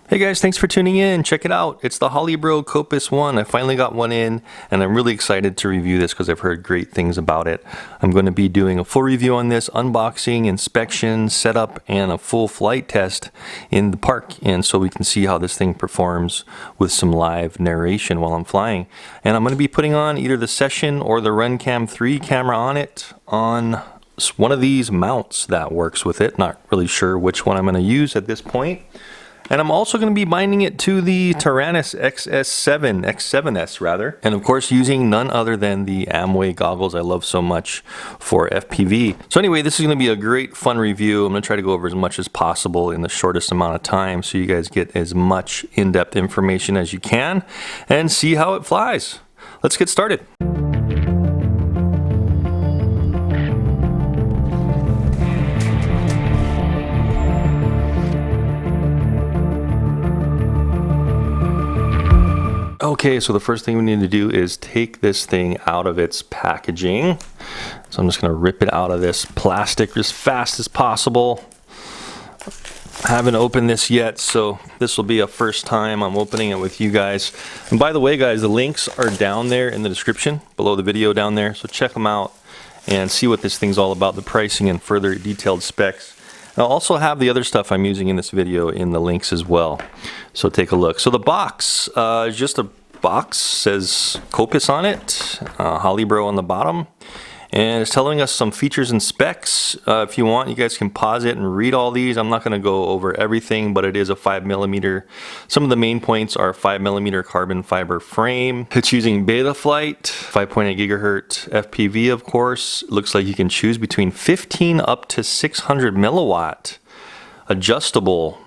Hey guys, thanks for tuning in. Check it out. It's the HolyBro KOPIS 1. I finally got one in, and I'm really excited to review this because I've heard great things about it. I'm going to be doing a full review on this, unboxing, inspection, setup, and a full flight test in the park, and so we can see how this thing performs with some live narration while I'm flying. And I'm going to be putting on either the Session or the RunCam 3 camera on it on one of these mounts that works with it. Not really sure which one I'm going to use at this point. And I'm also going to be binding it to the X7 S rather. And of course using none other than the Amway goggles I love so much for FPV. So anyway, this is going to be a great fun review. I'm going to try to go over as much as possible in the shortest amount of time so you guys get as much in-depth information as you can and see how it flies. Let's get started. Okay, so the first thing we need to do is take this thing out of its packaging. So I'm just going to rip it out of this plastic as fast as possible. I haven't opened this yet, so this will be a first time I'm opening it with you guys. And by the way, guys, the links are down there in the description below the video down there, so check them out and see what this thing's all about, the pricing and further detailed specs. I'll also have the other stuff I'm using in this video in the links as well, so take a look. So the box is just a box, says KOPIS on it, HolyBro on the bottom, and it's telling us some features and specs. If you want, you guys can pause it and read all these. I'm not going to go over everything, but it is a 5mm. Some of the main points are 5mm carbon fiber frame. It's using Betaflight, 5.8 gigahertz FPV, of course. It looks like you can choose between 15 up to 600 milliwatt adjustable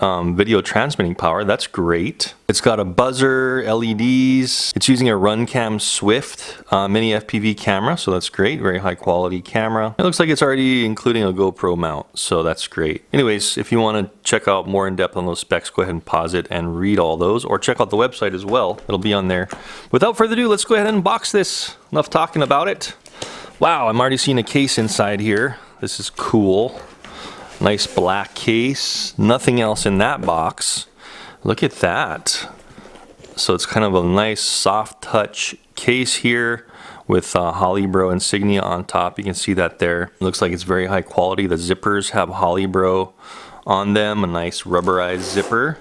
video transmitting power. That's great. It's got a buzzer, LEDs. It's using a RunCam Swift mini FPV camera, so that's great. Very high quality camera. It looks like it's already including a GoPro mount, so that's great. Anyways, if you want to check out more in depth on those specs, go ahead and pause it and read all those, or check out the website as well. It'll be on there. Without further ado, let's go ahead and unbox this. Enough talking about it. Wow, I'm already seeing a case inside here. This is cool. Nice black case, nothing else in that box. Look at that. So it's kind of a nice soft touch case here with HolyBro insignia on top. You can see that there. It looks like it's very high quality. The zippers have HolyBro on them, a nice rubberized zipper.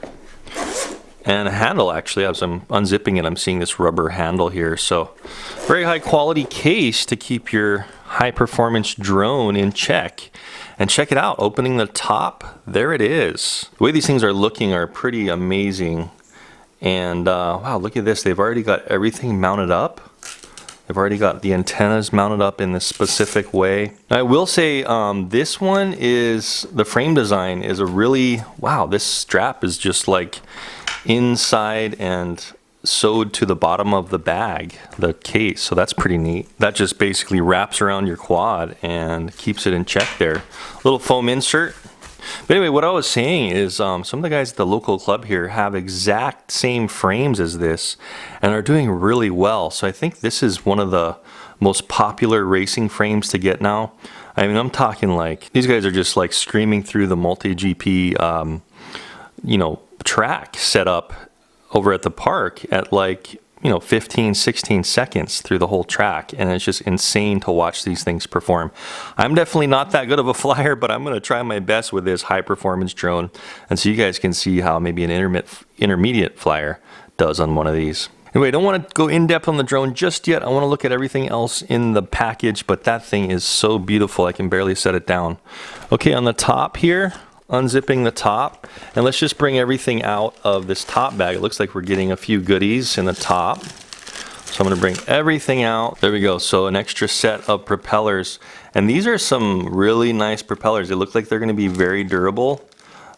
And a handle, actually, as I'm unzipping it, I'm seeing this rubber handle here. So very high quality case to keep your high performance drone in check. And check it out, opening the top, there it is. The way these things are looking are pretty amazing. And wow, look at this, they've already got everything mounted up. They've already got the antennas mounted up in this specific way. I will say this one is, the frame design is a really, wow, this strap is just like inside and sewed to the bottom of the bag, the case, so that's pretty neat. That just basically wraps around your quad and keeps it in check there. Little foam insert. But anyway, what I was saying is some of the guys at the local club here have exact same frames as this and are doing really well. So I think this is one of the most popular racing frames to get now. I mean, I'm talking like, these guys are just like screaming through the multi-GP, you know, track setup over at the park at like, 15, 16 seconds through the whole track, and it's just insane to watch these things perform. I'm definitely not that good of a flyer, but I'm going to try my best with this high performance drone, and so you guys can see how maybe an intermediate flyer does on one of these. Anyway, I don't want to go in depth on the drone just yet. I want to look at everything else in the package, but that thing is so beautiful I can barely set it down. Okay, on the top here, unzipping the top, and let's just bring everything out of this top bag. It looks like we're getting a few goodies in the top, so I'm going to bring everything out. There we go. So an extra set of propellers, and these are some really nice propellers. They look like they're going to be very durable.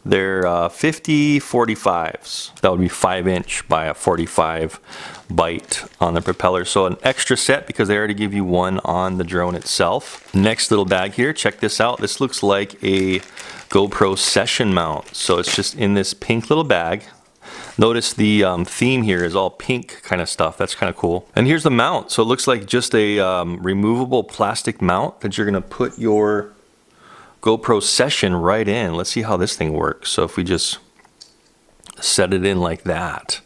They're 50 45s. That would be 5-inch by a 45 bite on the propeller. So an extra set because they already give you one on the drone itself. Next little bag here, check this out. This looks like a GoPro Session mount. So it's just in this pink little bag. Notice the theme here is all pink kind of stuff. That's kind of cool. And here's the mount. So it looks like just a removable plastic mount that you're gonna put your GoPro Session right in. Let's see how this thing works. So if we just set it in like that.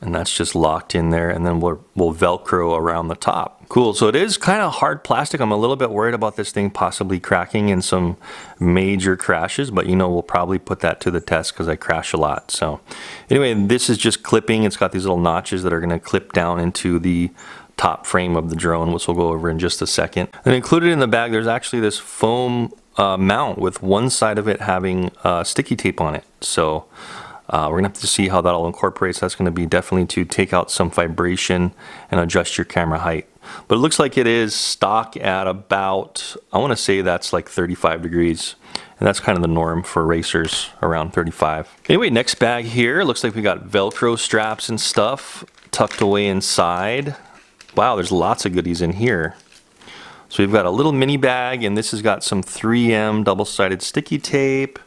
And that's just locked in there, and then we'll Velcro around the top. Cool, so it is kind of hard plastic. I'm a little bit worried about this thing possibly cracking in some major crashes, but you know, we'll probably put that to the test because I crash a lot. So anyway, this is just clipping. It's got these little notches that are gonna clip down into the top frame of the drone, which we'll go over in just a second. And included in the bag, there's actually this foam mount with one side of it having sticky tape on it. So we're gonna have to see how that all incorporates. That's gonna be definitely to take out some vibration and adjust your camera height. But it looks like it is stock at about, I wanna say that's like 35 degrees. And that's kind of the norm for racers, around 35. Anyway, next bag here, looks like we got Velcro straps and stuff tucked away inside. Wow, there's lots of goodies in here. So we've got a little mini bag, and this has got some 3M double-sided sticky tape.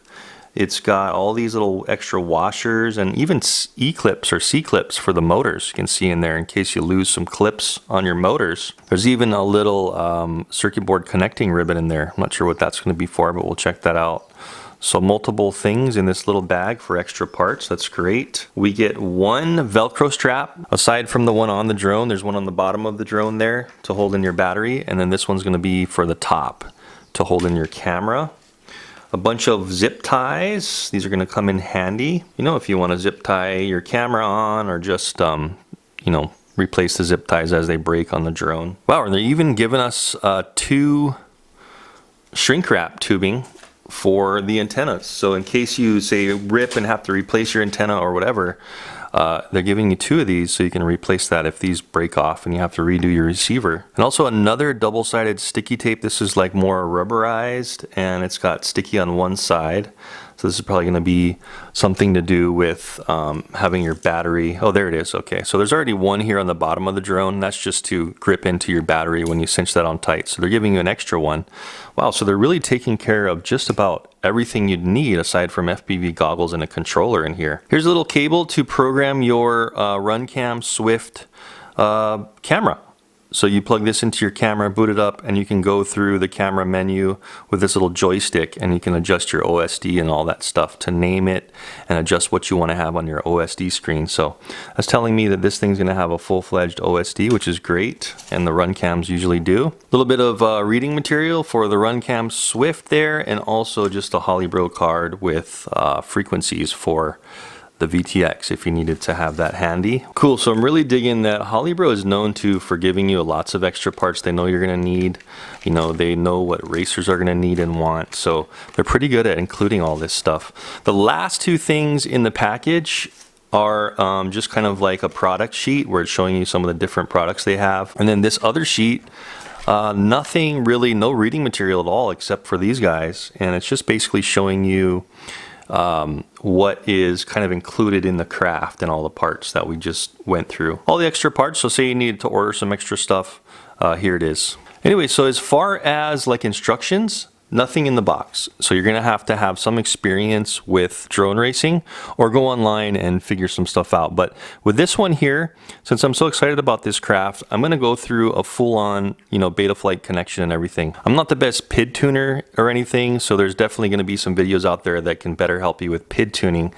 It's got all these little extra washers and even E-clips or C-clips for the motors. You can see in there in case you lose some clips on your motors. There's even a little circuit board connecting ribbon in there. I'm not sure what that's going to be for, but we'll check that out. So multiple things in this little bag for extra parts. That's great. We get one Velcro strap. Aside from the one on the drone, there's one on the bottom of the drone there to hold in your battery. And then this one's going to be for the top to hold in your camera. A bunch of zip ties. These are going to come in handy. You know, if you want to zip tie your camera on, or just, you know, replace the zip ties as they break on the drone. Wow, and they're even giving us 2 shrink wrap tubing for the antennas. So in case you say rip and have to replace your antenna or whatever, they're giving you 2 of these so you can replace that if these break off and you have to redo your receiver. And also another double-sided sticky tape. This is like more rubberized, and it's got sticky on one side. So this is probably going to be something to do with having your battery. Oh, there it is. Okay, so there's already one here on the bottom of the drone. That's just to grip into your battery when you cinch that on tight. So they're giving you an extra one. Wow, so they're really taking care of just about everything you'd need aside from FPV goggles and a controller in here. Here's a little cable to program your RunCam Swift camera. So you plug this into your camera, boot it up, and you can go through the camera menu with this little joystick, and you can adjust your OSD and all that stuff to name it and adjust what you want to have on your OSD screen. So that's telling me that this thing's going to have a full-fledged OSD, which is great, and the RunCams usually do. A little bit of reading material for the RunCam Swift there, and also just a HolyBro card with frequencies for the VTX if you needed to have that handy. Cool, so I'm really digging that HolyBro is known for giving you lots of extra parts they know you're gonna need. You know, they know what racers are gonna need and want, so they're pretty good at including all this stuff. The last 2 things in the package are just kind of like a product sheet where it's showing you some of the different products they have. And then this other sheet, nothing really, no reading material at all except for these guys, and it's just basically showing you what is kind of included in the craft and all the parts that we just went through. All the extra parts, so say you needed to order some extra stuff, here it is. Anyway, so as far as like instructions, nothing in the box. So you're gonna have to have some experience with drone racing or go online and figure some stuff out. But with this one here, since I'm so excited about this craft, I'm gonna go through a full-on, you know, Betaflight connection and everything. I'm not the best PID tuner or anything, so there's definitely gonna be some videos out there that can better help you with PID tuning.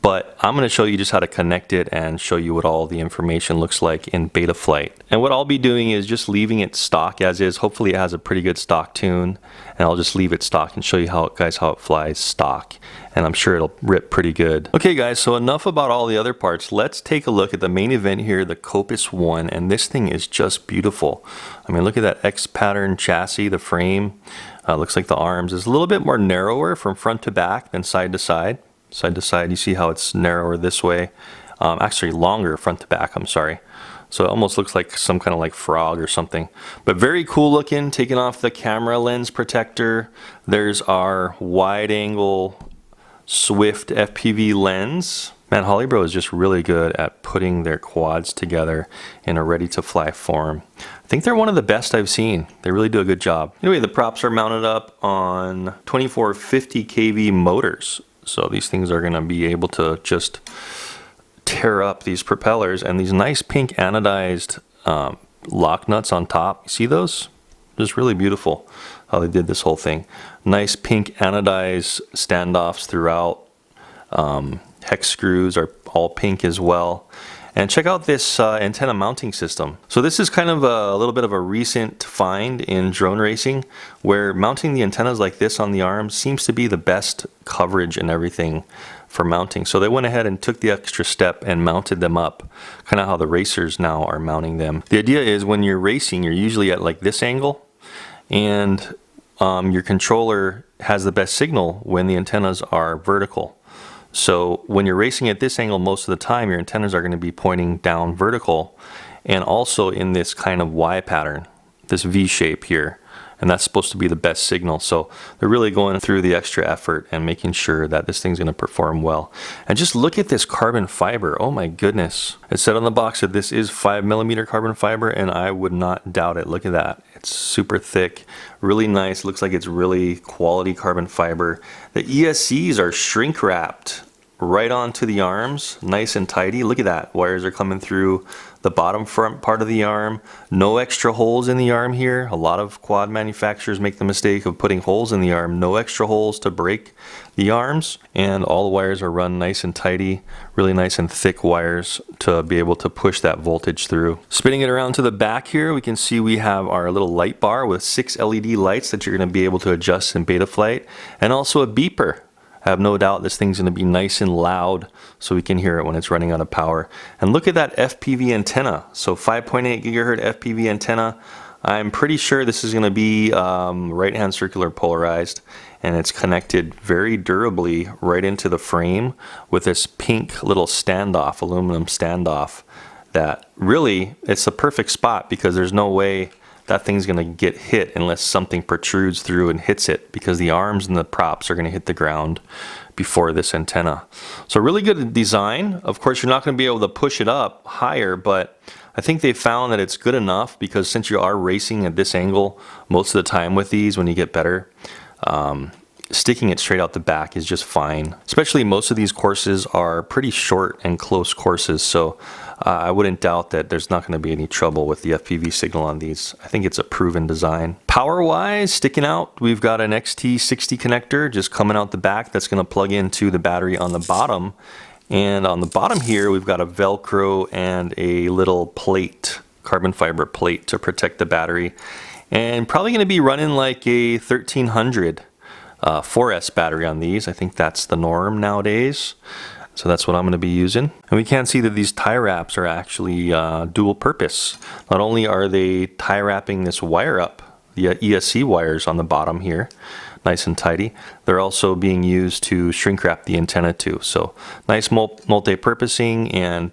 But I'm going to show you just how to connect it and show you what all the information looks like in Betaflight. And what I'll be doing is just leaving it stock as is. Hopefully it has a pretty good stock tune, and I'll just leave it stock and show you how it flies stock. And I'm sure it'll rip pretty good. Okay guys, so enough about all the other parts. Let's take a look at the main event here, the Kopis 1, and this thing is just beautiful. I mean, look at that X pattern chassis, the frame. Looks like the arms is a little bit more narrower from front to back than side to side. Side to side, you see how it's narrower this way. Actually longer front to back, I'm sorry. So it almost looks like some kind of like frog or something. But very cool looking, taking off the camera lens protector. There's our wide angle Swift FPV lens. Man, HolyBro is just really good at putting their quads together in a ready to fly form. I think they're one of the best I've seen. They really do a good job. Anyway, the props are mounted up on 2450 kV motors. So these things are gonna be able to just tear up these propellers, and these nice pink anodized lock nuts on top. You see those? Just really beautiful how they did this whole thing. Nice pink anodized standoffs throughout. hex screws are all pink as well. And check out this antenna mounting system. So this is kind of a little bit of a recent find in drone racing, where mounting the antennas like this on the arms seems to be the best coverage and everything for mounting. So they went ahead and took the extra step and mounted them up, kind of how the racers now are mounting them. The idea is when you're racing, you're usually at like this angle, and your controller has the best signal when the antennas are vertical. So when you're racing at this angle, most of the time your antennas are going to be pointing down vertical, and also in this kind of Y pattern, this V shape here. And that's supposed to be the best signal. So they're really going through the extra effort and making sure that this thing's going to perform well. And just look at this carbon fiber. Oh my goodness. It said on the box that this is 5mm carbon fiber, and I would not doubt it. Look at that. It's super thick, really nice. Looks like it's really quality carbon fiber. The ESCs are shrink wrapped right onto the arms, nice and tidy. Look at that. Wires are coming through the bottom front part of the arm. No extra holes in the arm here. A lot of quad manufacturers make the mistake of putting holes in the arm. No extra holes to break the arms, and all the wires are run nice and tidy. Really nice and thick wires to be able to push that voltage through. Spinning it around to the back here, we can see we have our little light bar with 6 LED lights that you're going to be able to adjust in beta flight, and also a beeper. I have no doubt this thing's going to be nice and loud so we can hear it when it's running out of power. And look at that FPV antenna. So 5.8 gigahertz FPV antenna. I'm pretty sure this is going to be right-hand circular polarized, and it's connected very durably right into the frame with this pink little standoff, aluminum standoff, that really, it's a perfect spot because there's no way that thing's going to get hit unless something protrudes through and hits it, because the arms and the props are going to hit the ground before this antenna. So really good design. Of course, you're not going to be able to push it up higher, but I think they found that it's good enough, because since you are racing at this angle most of the time with these, when you get better, sticking it straight out the back is just fine. Especially most of these courses are pretty short and close courses, so I wouldn't doubt that there's not going to be any trouble with the FPV signal on these. I think it's a proven design. Power-wise, sticking out, we've got an XT60 connector just coming out the back that's going to plug into the battery on the bottom. And on the bottom here, we've got a Velcro and a little plate, carbon fiber plate, to protect the battery. And probably going to be running like a 1300 4S battery on these. I think that's the norm nowadays. So that's what I'm going to be using. And we can see that these tie wraps are actually dual purpose. Not only are they tie wrapping this wire up, the ESC wires on the bottom here, nice and tidy, they're also being used to shrink wrap the antenna too. So nice multi-purposing and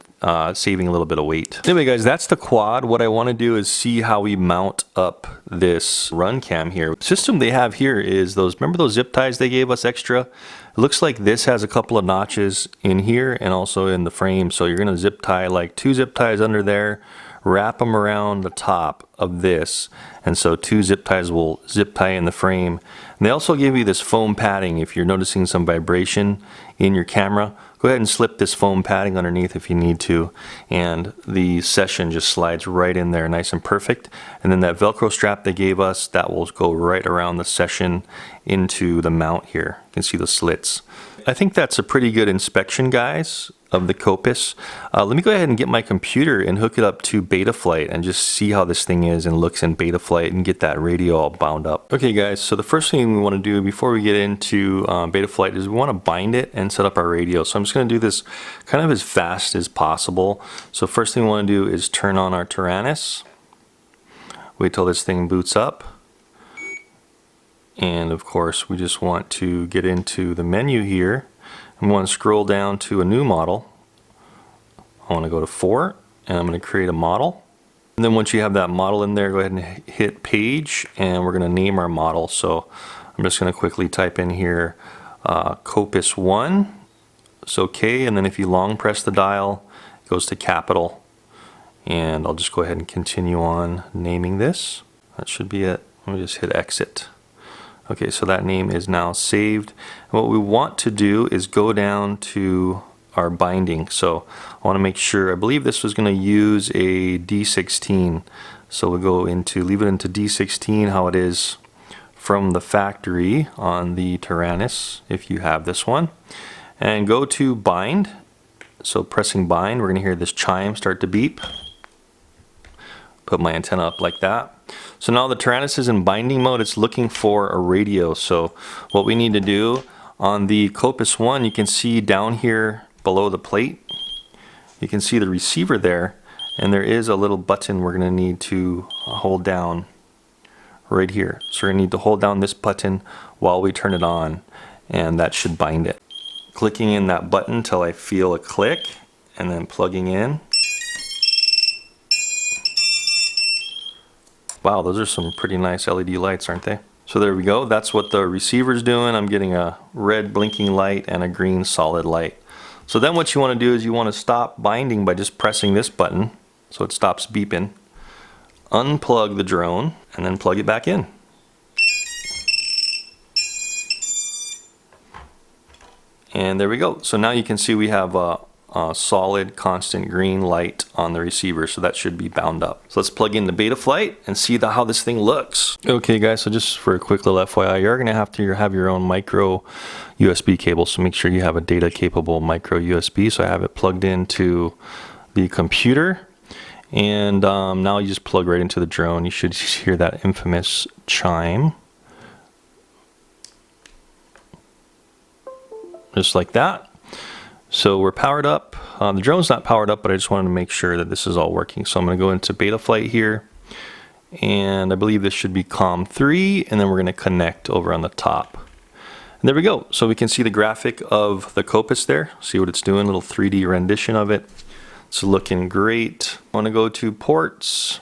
saving a little bit of weight. Anyway guys, that's the quad. What I want to do is see how we mount up this run cam here. The system they have here is those, remember those zip ties they gave us extra? It looks like this has a couple of notches in here and also in the frame. So you're going to zip tie like 2 zip ties under there, wrap them around the top of this, and so 2 zip ties will zip tie in the frame. And they also give you this foam padding. If you're noticing some vibration in your camera, go ahead and slip this foam padding underneath if you need to, and the session just slides right in there nice and perfect. And then that Velcro strap they gave us, that will go right around the session into the mount here. You can see the slits. I think that's a pretty good inspection, guys, of the Kopis. Let me go ahead and get my computer and hook it up to beta flight and just see how this thing is and looks in beta flight and get that radio all bound up. Okay guys, so the first thing we want to do before we get into beta flight is we want to bind it and set up our radio. So I'm just going to do this kind of as fast as possible. So first thing we want to do is turn on our Tyrannus. Wait till this thing boots up. And of course, we just want to get into the menu here. I'm going to scroll down to a new model. I want to go to 4, and I'm going to create a model. And then once you have that model in there, go ahead and hit page, and we're going to name our model. So I'm just going to quickly type in here Kopis 1. It's okay, and then if you long press the dial, it goes to capital. And I'll just go ahead and continue on naming this. That should be it. Let me just hit exit. Okay, so that name is now saved. And what we want to do is go down to our binding. So I want to make sure, I believe this was going to use a D16. So we'll go into, leave it into D16 how it is from the factory on the Tyrannus, if you have this one. and go to bind. So pressing bind, we're going to hear this chime start to beep. Put my antenna up like that. So now the Taranis is in binding mode. It's looking for a radio. So what we need to do on the Kopis 1, you can see down here below the plate, you can see the receiver there, and there is a little button we're going to need to hold down right here. So we're going to need to hold down this button while we turn it on, and that should bind it. Clicking in that button till I feel a click, and then plugging in. Wow, those are some pretty nice LED lights, aren't they? So there we go. That's what the receiver's doing. I'm getting a red blinking light and a green solid light. So then what you want to do is you want to stop binding by just pressing this button so it stops beeping. Unplug the drone and then plug it back in. And there we go. So now you can see we have a solid constant green light on the receiver, so that should be bound up. So let's plug in the Betaflight and see how this thing looks. Okay guys, so just for a quick little FYI, you're gonna have to have your own micro USB cable, so make sure you have a data capable micro USB. So I have it plugged into the computer, and now you just plug right into the drone. You should hear that infamous chime. Just like that. So we're powered up. The drone's not powered up, but I just wanted to make sure that this is all working. So I'm going to go into Betaflight here, and I believe this should be COM 3, and then we're going to connect over on the top. And there we go. So we can see the graphic of the Kopis there. See what it's doing, little 3D rendition of it. It's looking great. I want to go to ports.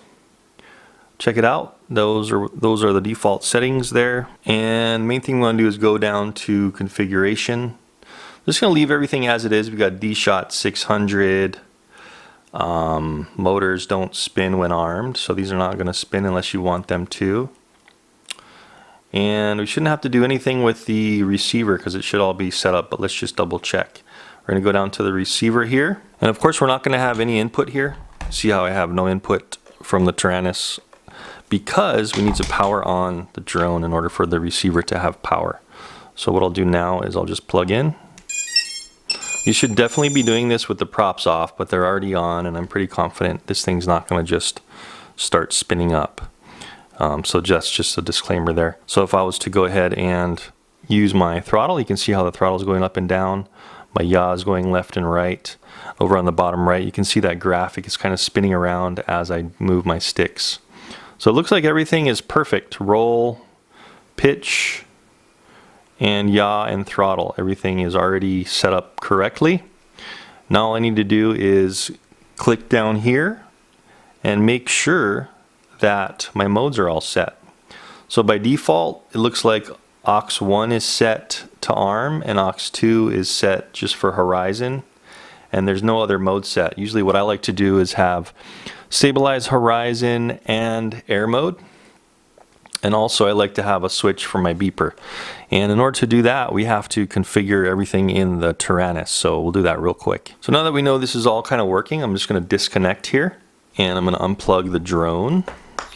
Check it out. Those are the default settings there. And main thing we want to do is go down to configuration. Just going to leave everything as it is. We got D-Shot 600. Motors don't spin when armed, so these are not going to spin unless you want them to. And we shouldn't have to do anything with the receiver because it should all be set up, but let's just double check. We're going to go down to the receiver here. And of course, we're not going to have any input here. See how I have no input from the Taranis? Because we need to power on the drone in order for the receiver to have power. So what I'll do now is I'll just plug in. You should definitely be doing this with the props off, but they're already on, and I'm pretty confident this thing's not going to just start spinning up. So just a disclaimer there. So if I was to go ahead and use my throttle, you can see how the throttle is going up and down. My yaw is going left and right. Over on the bottom right, you can see that graphic is kind of spinning around as I move my sticks. So it looks like everything is perfect. Roll, pitch, and yaw and throttle. Everything is already set up correctly. Now all I need to do is click down here and make sure that my modes are all set. So by default, it looks like aux 1 is set to arm and aux 2 is set just for horizon, and there's no other mode set. Usually what I like to do is have stabilize horizon and air mode. And also I like to have a switch for my beeper. And in order to do that, we have to configure everything in the Taranis. So we'll do that real quick. So now that we know this is all kind of working, I'm just going to disconnect here. And I'm going to unplug the drone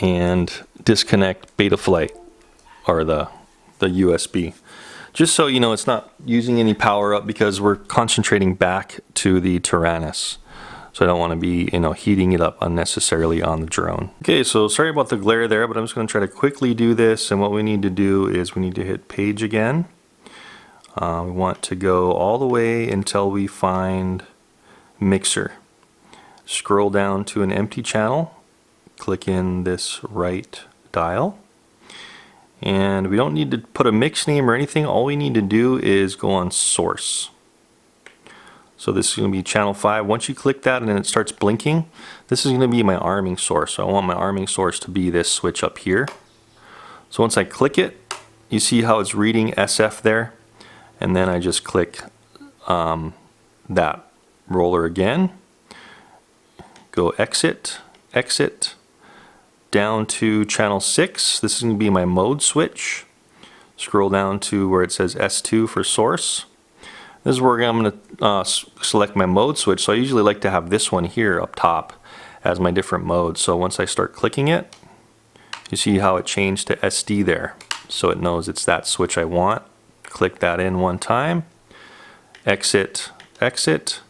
and disconnect Betaflight, or the USB. Just so you know it's not using any power up because we're concentrating back to the Taranis. So I don't want to be, heating it up unnecessarily on the drone. Okay, so sorry about the glare there, but I'm just going to try to quickly do this. And what we need to do is we need to hit page again. We want to go all the way until we find mixer. Scroll down to an empty channel. Click in this right dial. And we don't need to put a mix name or anything. All we need to do is go on source. So this is going to be channel 5. Once you click that and then it starts blinking, this is going to be my arming source. So I want my arming source to be this switch up here. So once I click it, you see how it's reading SF there. And then I just click that roller again. Go exit, exit, down to channel 6. This is going to be my mode switch. Scroll down to where it says S2 for source. This is where I'm going to select my mode switch. So I usually like to have this one here up top as my different modes. So once I start clicking it, you see how it changed to SD there. So it knows it's that switch I want. Click that in one time, exit, exit.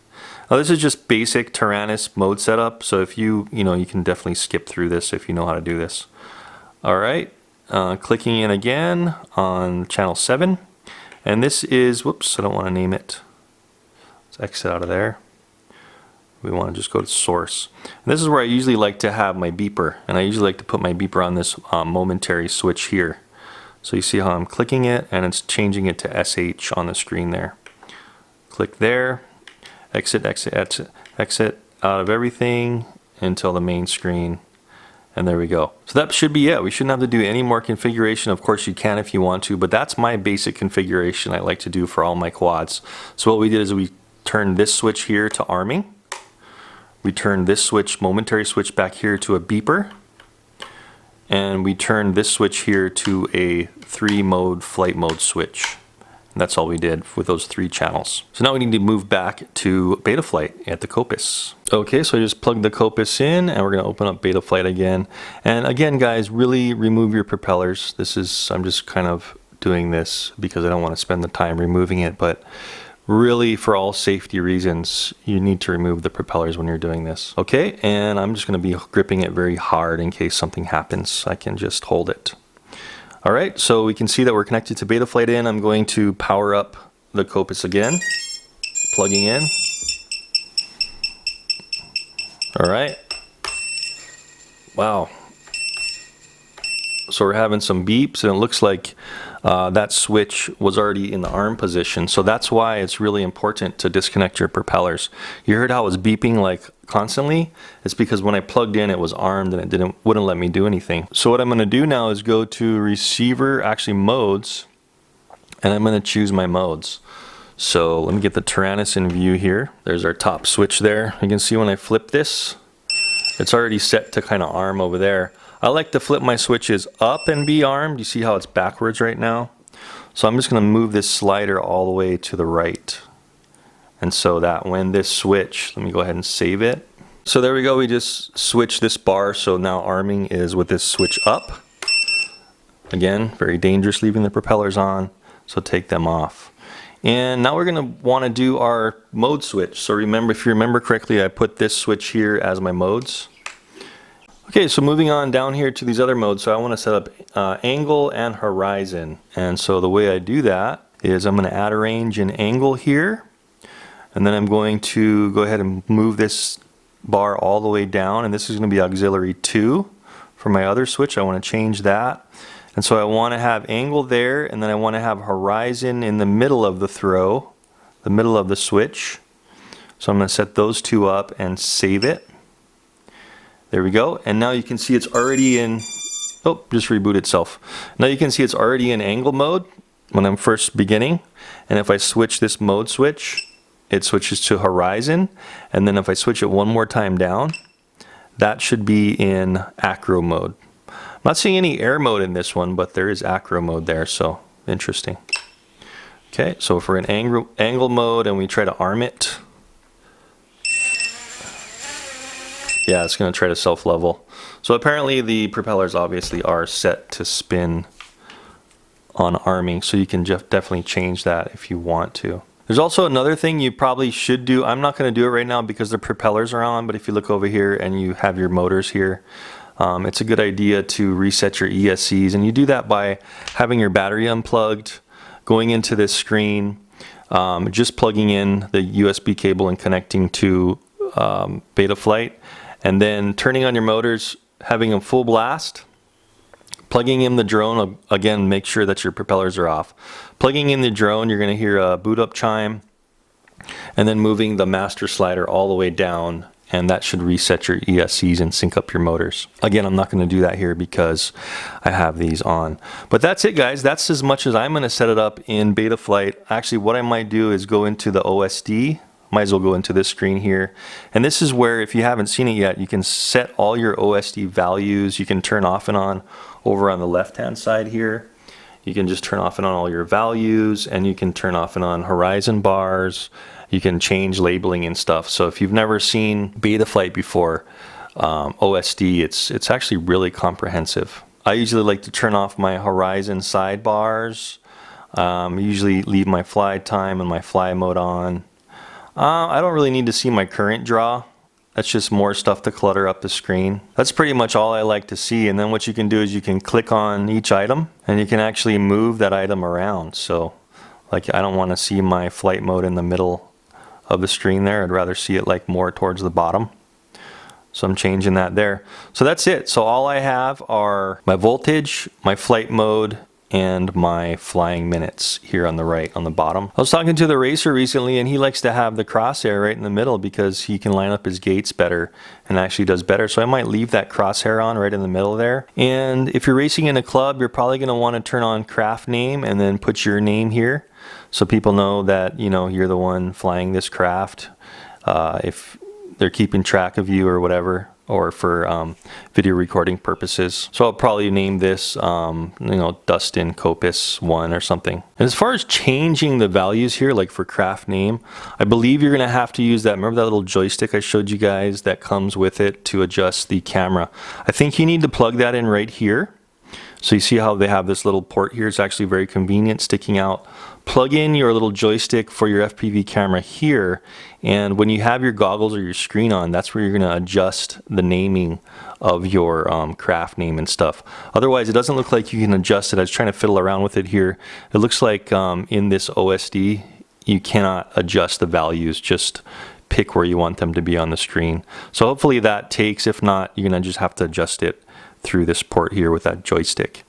Now this is just basic Tyrannus mode setup, so if you can definitely skip through this if you know how to do this. All right, clicking in again on channel 7, and this is, whoops, I don't want to name it. Let's exit out of there. We want to just go to source. And this is where I usually like to have my beeper, and I usually like to put my beeper on this momentary switch here. So you see how I'm clicking it, and it's changing it to SH on the screen there. Click there. Exit, exit, exit, exit out of everything until the main screen, and there we go. So that should be it. We shouldn't have to do any more configuration. Of course you can if you want to, but that's my basic configuration I like to do for all my quads. So what we did is we turned this switch here to arming. We turned this switch, momentary switch, back here to a beeper, and we turned this switch here to a 3-mode flight mode switch. That's all we did with those 3 channels. So now we need to move back to Betaflight at the Kopis. Okay, so I just plugged the Kopis in, and we're going to open up Betaflight again. And again, guys, really remove your propellers. I'm just kind of doing this because I don't want to spend the time removing it, but really for all safety reasons, you need to remove the propellers when you're doing this. Okay, and I'm just going to be gripping it very hard in case something happens. I can just hold it. All right, so we can see that we're connected to Betaflight in. I'm going to power up the Kopis again, plugging in. All right. Wow. So we're having some beeps, and it looks like that switch was already in the arm position. So that's why it's really important to disconnect your propellers. You heard how it was beeping like constantly? It's because when I plugged in, it was armed and it wouldn't let me do anything. So what I'm going to do now is go to receiver, actually modes, and I'm going to choose my modes. So let me get the Tyrannus in view here. There's our top switch there. You can see when I flip this, it's already set to kind of arm over there. I like to flip my switches up and be armed. You see how it's backwards right now? So I'm just going to move this slider all the way to the right. And so that when this switch, let me go ahead and save it. So there we go, we just switched this bar, so now arming is with this switch up. Again, very dangerous leaving the propellers on, so take them off. And now we're going to want to do our mode switch. So remember, if you remember correctly, I put this switch here as my modes. Okay, so moving on down here to these other modes, so I want to set up angle and horizon. And so the way I do that is I'm going to add a range in angle here, and then I'm going to go ahead and move this bar all the way down, and this is going to be auxiliary 2 for my other switch. I want to change that. And so I want to have angle there, and then I want to have horizon in the middle of the throw, the middle of the switch. So I'm going to set those 2 up and save it. There we go, and now you can see it's already in, oh, just reboot itself. Now you can see it's already in angle mode when I'm first beginning, and if I switch this mode switch, it switches to horizon, and then if I switch it one more time down, that should be in acro mode. I'm not seeing any air mode in this one, but there is acro mode there, so interesting. Okay, so if we're in angle mode and we try to arm it, yeah, it's going to try to self-level. So apparently the propellers obviously are set to spin on arming, so you can definitely change that if you want to. There's also another thing you probably should do. I'm not going to do it right now because the propellers are on, but if you look over here and you have your motors here, it's a good idea to reset your ESCs, and you do that by having your battery unplugged, going into this screen, just plugging in the USB cable and connecting to Betaflight, and then turning on your motors, having them full blast, plugging in the drone. Again, make sure that your propellers are off. Plugging in the drone, you're going to hear a boot up chime, and then moving the master slider all the way down, and that should reset your ESCs and sync up your motors. Again, I'm not going to do that here because I have these on. But that's it, guys. That's as much as I'm going to set it up in Betaflight. Actually, what I might do is go into the OSD. Might as well go into this screen here, and this is where, if you haven't seen it yet, you can set all your OSD values. You can turn off and on over on the left hand side here. You can just turn off and on all your values, and you can turn off and on horizon bars. You can change labeling and stuff. So if you've never seen Betaflight before, OSD, it's actually really comprehensive. I usually like to turn off my horizon sidebars. Usually leave my fly time and my fly mode on. I don't really need to see my current draw. That's just more stuff to clutter up the screen. That's pretty much all I like to see. And then what you can do is you can click on each item and you can actually move that item around. So like I don't want to see my flight mode in the middle of the screen there. I'd rather see it like more towards the bottom. So I'm changing that there. So that's it. So all I have are my voltage, my flight mode, and my flying minutes here on the right on the bottom. I was talking to the racer recently and he likes to have the crosshair right in the middle because he can line up his gates better and actually does better. So I might leave that crosshair on right in the middle there. And if you're racing in a club, you're probably going to want to turn on craft name and then put your name here so people know that, you know, you're the one flying this craft. If they're keeping track of you or whatever, or for video recording purposes. So I'll probably name this, you know, Dustin KOPIS 1 or something. And as far as changing the values here, like for craft name, I believe you're gonna have to use that, remember that little joystick I showed you guys that comes with it to adjust the camera? I think you need to plug that in right here. So you see how they have this little port here? It's actually very convenient sticking out. Plug in your little joystick for your FPV camera here, and when you have your goggles or your screen on, that's where you're going to adjust the naming of your craft name and stuff. Otherwise, it doesn't look like you can adjust it. I was trying to fiddle around with it here. It looks like in this OSD, you cannot adjust the values, just pick where you want them to be on the screen. So hopefully that takes. If not, you're going to just have to adjust it through this port here with that joystick.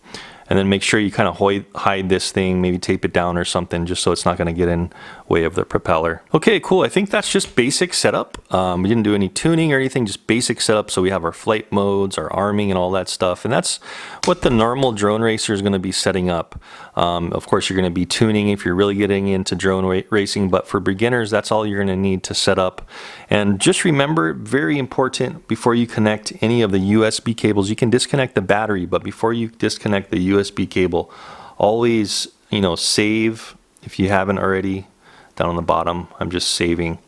And then make sure you kind of hide this thing, maybe tape it down or something, just so it's not going to get in way of the propeller. Okay, cool. I think that's just basic setup. We didn't do any tuning or anything, just basic setup. So we have our flight modes, our arming, and all that stuff. And that's what the normal drone racer is going to be setting up. Of course, you're going to be tuning if you're really getting into drone racing, but for beginners, that's all you're going to need to set up. And just remember, very important, before you connect any of the USB cables, you can disconnect the battery, but before you disconnect the USB cable, always, you know, save if you haven't already. Down on the bottom, I'm just saving,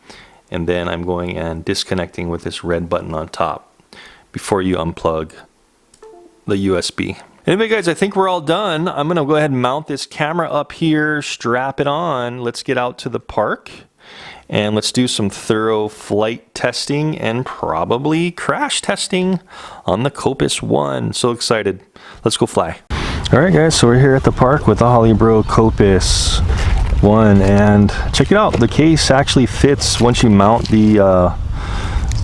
and then I'm going and disconnecting with this red button on top before you unplug the USB. Anyway guys, I think we're all done. I'm gonna go ahead and mount this camera up here, strap it on. Let's get out to the park and let's do some thorough flight testing and probably crash testing on the KOPIS 1. So excited. Let's go fly. All right guys, so we're here at the park with the HolyBro KOPIS 1, and check it out. The case actually fits once you mount the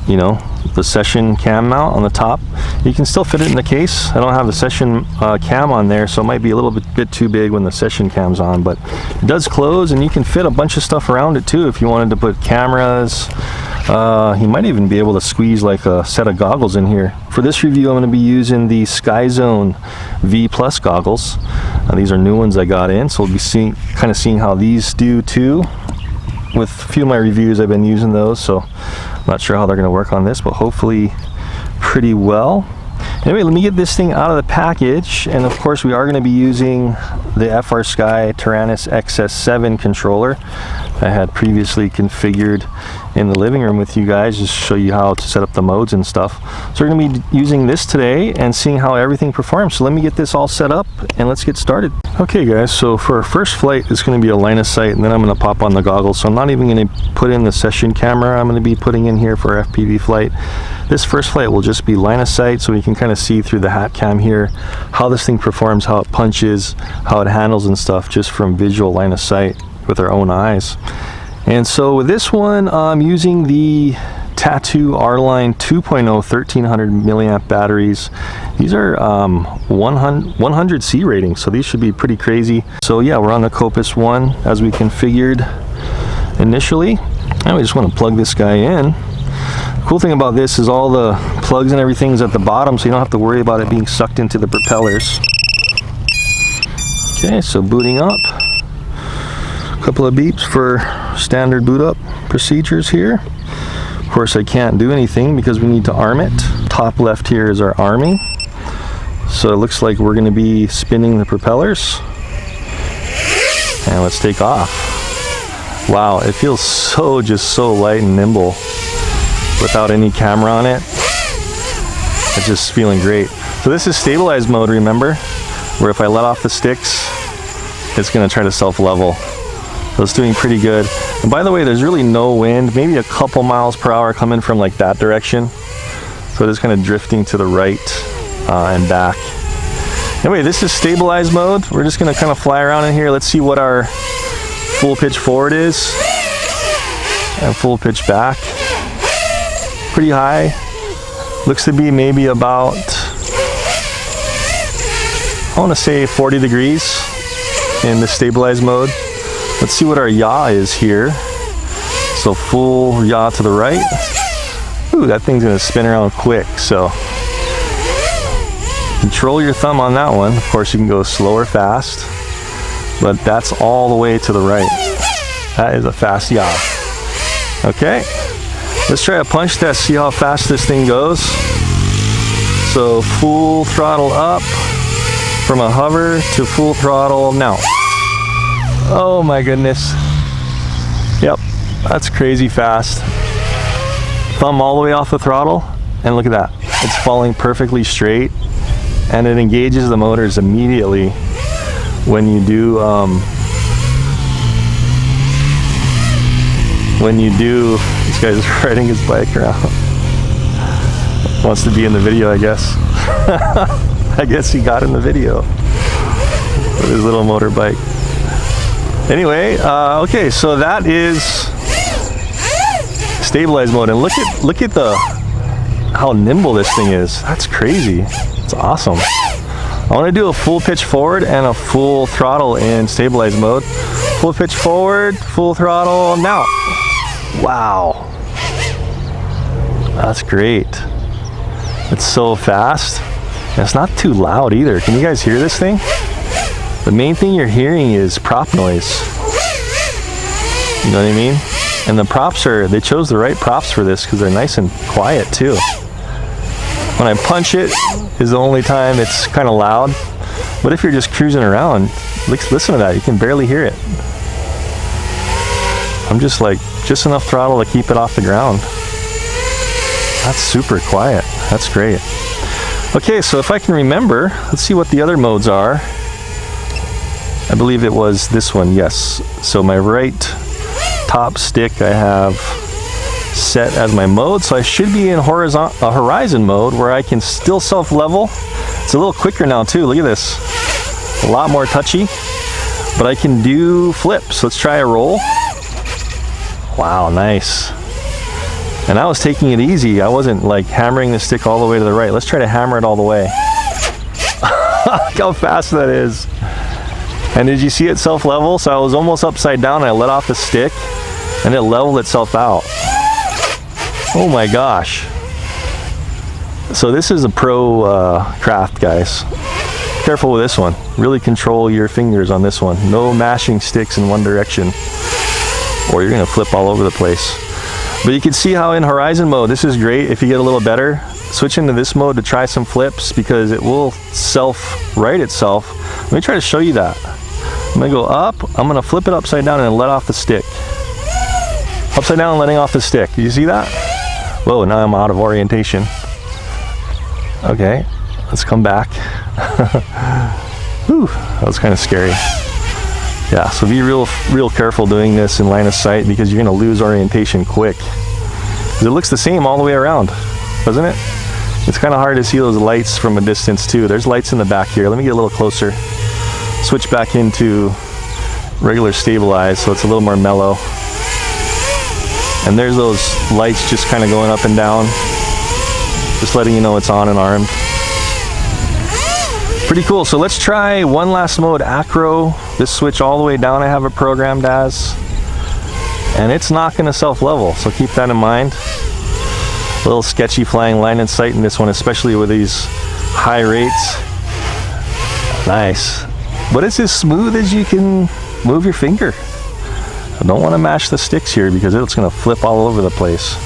you know, the session cam mount on the top. You can still fit it in the case. I don't have the session cam on there, so it might be a little bit too big when the session cam's on, but it does close, and you can fit a bunch of stuff around it too if you wanted to put cameras. You might even be able to squeeze like a set of goggles in here. For this review, I'm going to be using the Skyzone V Plus goggles. These are new ones I got in, so we'll be kind of seeing how these do too. With a few of my reviews, I've been using those, so I'm not sure how they're going to work on this, but hopefully pretty well. Anyway, let me get this thing out of the package, and of course we are going to be using the FrSky Tyrannus XS7 controller I had previously configured in the living room with you guys, just to show you how to set up the modes and stuff. So we're going to be using this today and seeing how everything performs. So let me get this all set up and let's get started. Okay guys, so for our first flight, it's going to be a line of sight, and then I'm going to pop on the goggles. So I'm not even going to put in the session camera. I'm going to be putting in here for FPV flight. This first flight will just be line of sight, so we can kind of see through the hat cam here how this thing performs, how it punches, how it handles and stuff, just from visual line of sight with our own eyes. And so with this one, I'm using the Tattoo R-Line 2.0 1300 milliamp batteries. These are 100 C rating, so these should be pretty crazy. So yeah, we're on the KOPIS 1 as we configured initially. Now we just want to plug this guy in. The cool thing about this is all the plugs and everything is at the bottom, so you don't have to worry about it being sucked into the propellers. Okay, so booting up. A couple of beeps for standard boot up procedures here. Of course, I can't do anything because we need to arm it. Top left here is our arming. So it looks like we're going to be spinning the propellers. And let's take off. Wow, it feels just so light and nimble without any camera on it. It's just feeling great. So this is stabilized mode, remember? Where if I let off the sticks, it's gonna try to self-level. So it's doing pretty good. And by the way, there's really no wind, maybe a couple miles per hour coming from like that direction. So it is kind of drifting to the right and back. Anyway, this is stabilized mode. We're just gonna kind of fly around in here. Let's see what our full pitch forward is and full pitch back. Pretty high. Looks to be maybe about, I want to say 40 degrees in the stabilized mode. Let's see what our yaw is here. So full yaw to the right. Ooh, that thing's gonna spin around quick, so control your thumb on that one. Of course, you can go slow or fast, but that's all the way to the right. That is a fast yaw. Okay, let's try a punch test, see how fast this thing goes. So full throttle up from a hover to full throttle now. Oh my goodness. Yep, that's crazy fast. Thumb all the way off the throttle, and look at that. It's falling perfectly straight, and it engages the motors immediately when you do this guy's riding his bike around. Wants to be in the video, I guess. I guess he got in the video with his little motorbike. Anyway, okay, so that is stabilized mode, and look at how nimble this thing is. That's crazy. It's awesome. I want to do a full pitch forward and a full throttle in stabilized mode. Full pitch forward, full throttle now. Wow, that's great. It's so fast, and it's not too loud either. Can you guys hear this thing? The main thing you're hearing is prop noise. You know what I mean? And the props they chose the right props for this because they're nice and quiet too. When I punch it is the only time it's kind of loud. But if you're just cruising around, listen to that, you can barely hear it. I'm just enough throttle to keep it off the ground. That's super quiet. That's great. Okay, so if I can remember, let's see what the other modes are. I believe it was this one, yes. So my right top stick I have set as my mode, so I should be in horizon mode where I can still self-level. It's a little quicker now too, look at this. A lot more touchy, but I can do flips. Let's try a roll. Wow, nice. And I was taking it easy. I wasn't like hammering the stick all the way to the right. Let's try to hammer it all the way. Look how fast that is. And did you see it self-level? So I was almost upside down and I let off the stick and it leveled itself out. Oh my gosh. So this is a pro craft, guys. Careful with this one. Really control your fingers on this one. No mashing sticks in one direction or you're gonna flip all over the place. But you can see how in horizon mode, this is great. If you get a little better, switch into this mode to try some flips because it will self-right itself. Let me try to show you that. I'm gonna go up, I'm gonna flip it upside down and let off the stick. Upside down and letting off the stick. Do you see that? Whoa, now I'm out of orientation. Okay, let's come back. Whew, that was kind of scary. Yeah, so be real careful doing this in line of sight because you're gonna lose orientation quick. Because it looks the same all the way around, doesn't it? It's kind of hard to see those lights from a distance too. There's lights in the back here. Let me get a little closer. Switch back into regular stabilized so it's a little more mellow. And there's those lights just kind of going up and down. Just letting you know it's on and armed. Pretty cool. So let's try one last mode, acro. This switch all the way down I have it programmed as. And it's not going to self-level, so keep that in mind. A little sketchy flying line in sight in this one, especially with these high rates. Nice. But it's as smooth as you can move your finger. I don't want to mash the sticks here because it's going to flip all over the place.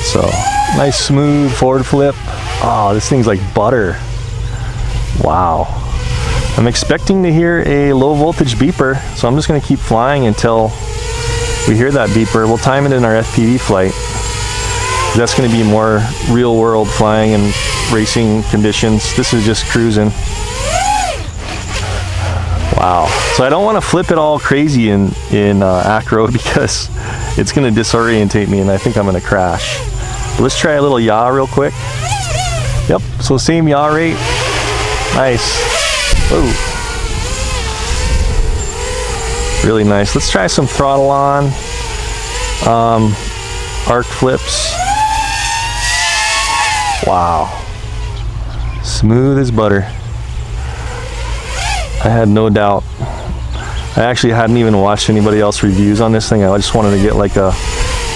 So, nice smooth forward flip. Oh, this thing's like butter. Wow. I'm expecting to hear a low voltage beeper, so I'm just going to keep flying until we hear that beeper. We'll time it in our FPV flight. That's going to be more real world flying and racing conditions. This is just cruising. Wow. Wow. So I don't want to flip it all crazy in acro because it's going to disorientate me and I think I'm going to crash. But let's try a little yaw real quick. Yep, so same yaw rate. Nice. Whoa. Really nice. Let's try some throttle on. Arc flips. Wow. Smooth as butter. I had no doubt. I actually hadn't even watched anybody else reviews on this thing. I just wanted to get like a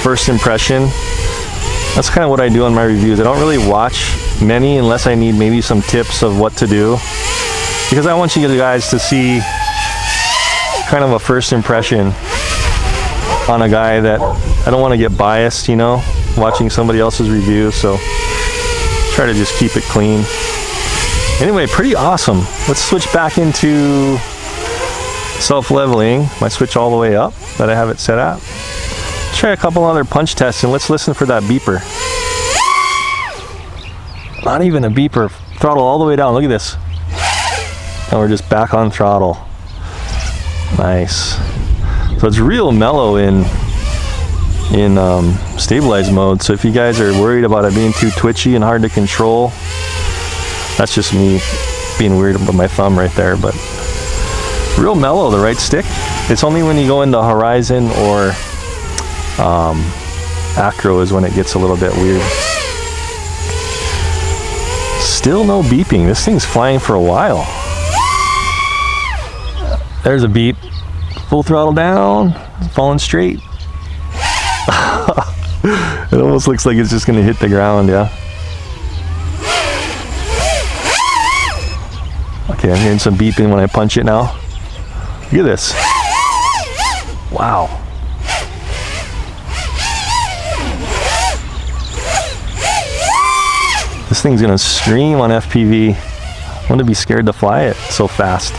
first impression. That's kind of what I do on my reviews. I don't really watch many unless I need maybe some tips of what to do, because I want you guys to see kind of a first impression on a guy that I don't want to get biased, you know, watching somebody else's review, so try to just keep it clean. Anyway, pretty awesome. Let's switch back into self-leveling. My switch all the way up that I have it set at. Try a couple other punch tests and let's listen for that beeper. Not even a beeper. Throttle all the way down. Look at this. And we're just back on throttle. Nice. So it's real mellow in stabilized mode. So if you guys are worried about it being too twitchy and hard to control, that's just me being weird about my thumb right there. But real mellow, the right stick. It's only when you go into horizon or acro is when it gets a little bit weird. Still no beeping. This thing's flying for a while. There's a beep. Full throttle down. Falling straight. It almost looks like it's just going to hit the ground, yeah. Okay, I'm hearing some beeping when I punch it now. Look at this. Wow. This thing's gonna scream on FPV. I'm gonna be scared to fly it so fast.